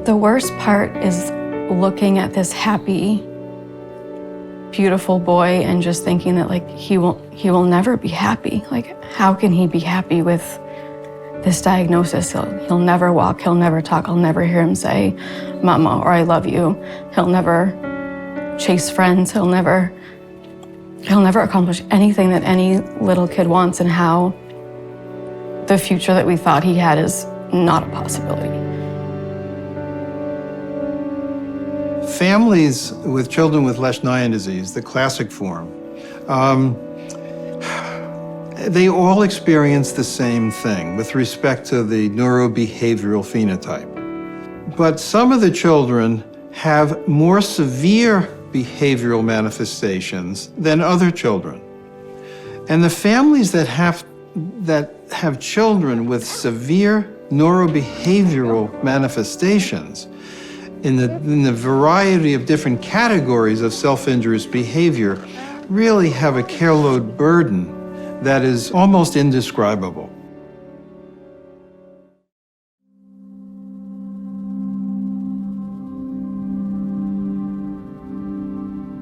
The worst part is looking at this happy, beautiful boy and just thinking that like he will never be happy. Like, how can he be happy with this diagnosis? He'll never walk, he'll never talk, I'll never hear him say mama or I love you. He'll never chase friends, he'll never accomplish anything that any little kid wants, and how the future that we thought he had is not a possibility. Families with children with Lesch-Nyhan disease, the classic form, they all experience the same thing with respect to the neurobehavioral phenotype. But some of the children have more severe behavioral manifestations than other children. And the families that have children with severe neurobehavioral manifestations in the variety of different categories of self-injurious behavior really have a care load burden that is almost indescribable.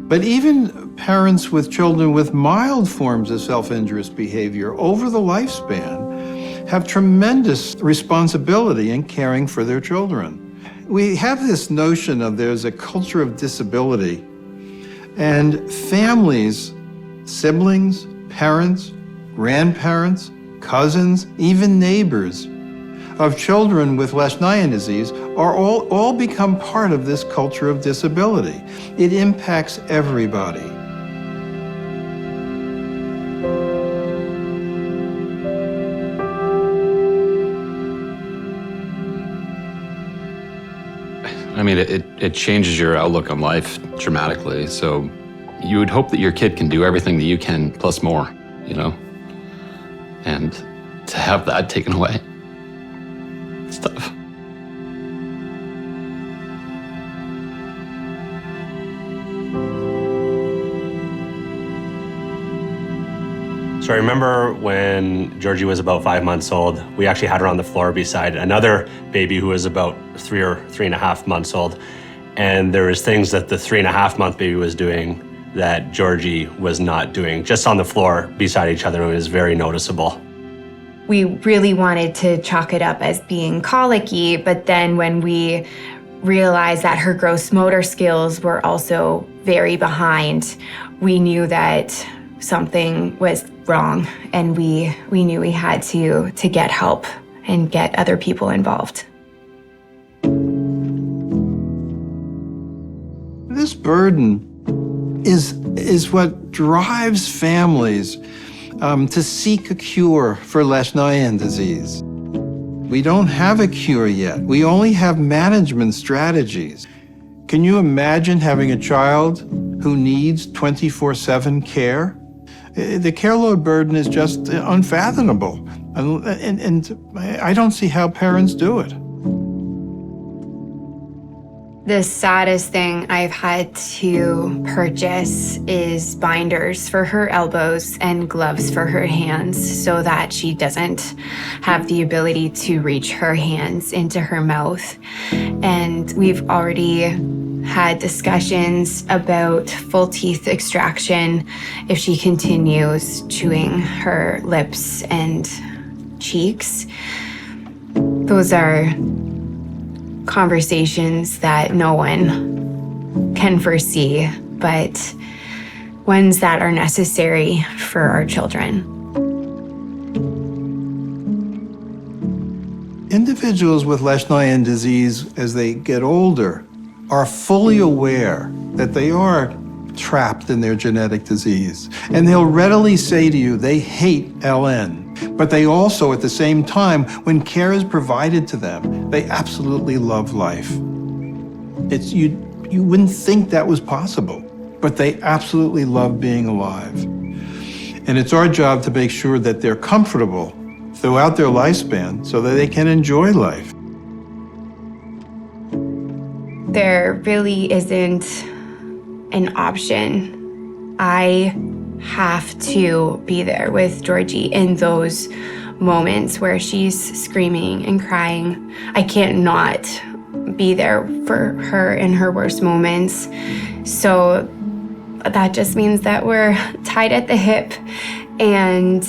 But even parents with children with mild forms of self-injurious behavior over the lifespan have tremendous responsibility in caring for their children. We have this notion of there's a culture of disability, and families, siblings, parents, grandparents, cousins, even neighbors of children with Lesch-Nyhan disease are all become part of this culture of disability. It impacts everybody. I mean, it changes your outlook on life dramatically. So you would hope that your kid can do everything that you can, plus more, you know? And to have that taken away, it's tough. So I remember when Georgie was about 5 months old, we actually had her on the floor beside another baby who was about 3 or 3.5 months old. And there was things that the 3.5-month baby was doing that Georgie was not doing, just on the floor beside each other. It was very noticeable. We really wanted to chalk it up as being colicky, but then when we realized that her gross motor skills were also very behind, we knew that something was wrong, and we knew we had to get help and get other people involved. This burden is what drives families to seek a cure for Lesch-Nyhan disease. We don't have a cure yet. We only have management strategies. Can you imagine having a child who needs 24/7 care? The care load burden is just unfathomable. And I don't see how parents do it. The saddest thing I've had to purchase is binders for her elbows and gloves for her hands so that she doesn't have the ability to reach her hands into her mouth. And we've already had discussions about full teeth extraction if she continues chewing her lips and cheeks. Those are conversations that no one can foresee, but ones that are necessary for our children. Individuals with Lesch-Nyhan disease, as they get older, are fully aware that they are trapped in their genetic disease. And they'll readily say to you they hate LN. But they also, at the same time, when care is provided to them, they absolutely love life. You wouldn't think that was possible, but they absolutely love being alive. And it's our job to make sure that they're comfortable throughout their lifespan so that they can enjoy life. There really isn't an option. I have to be there with Georgie in those moments where she's screaming and crying. I can't not be there for her in her worst moments. So that just means that we're tied at the hip, and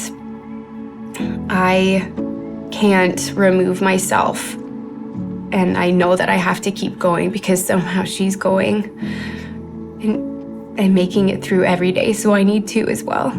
I can't remove myself. And I know that I have to keep going because somehow she's going and making it through every day. So I need to as well.